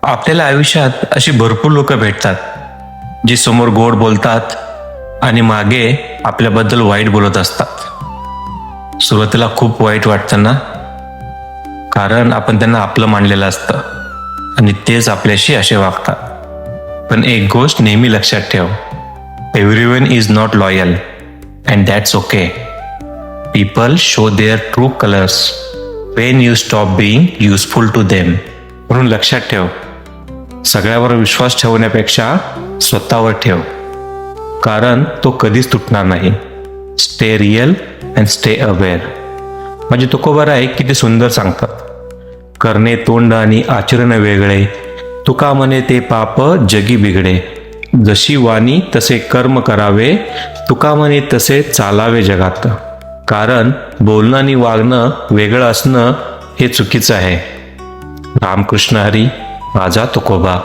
आपल्याला आयुष्यात अशी भरपूर लोक भेटतात जी समोर गोड बोलतात आणि मागे आपल्याबद्दल वाईट बोलत असतात. सुरुवातीला खूप वाईट वाटतं ना, कारण आपण त्यांना आपलं मानलेलं असतं आणि तेच आपल्याशी असे वागतात. पण एक गोष्ट नेहमी लक्षात ठेव, everyone is not loyal and that's okay. People show their true colours when you stop being useful to them. म्हणून लक्षात ठेव, सगळ्यावर विश्वास ठेवण्यापेक्षा स्वतःवर ठेव, कारण तो कधीच तुटणार नाही. Stay real and stay aware. म्हणजे तुकोबाराय किती सुंदर सांगतात, करणे तोंड आणि आचरण वेगळे, तुका म्हणे ते पाप जगी बिघडे. जशी वाणी तसे कर्म करावे, तुका म्हणे तसे चालावे जगात. कारण बोलणं आणि वागणं वेगळं असणं हे चुकीचं आहे. रामकृष्ण हरी, माझा तुकोबा.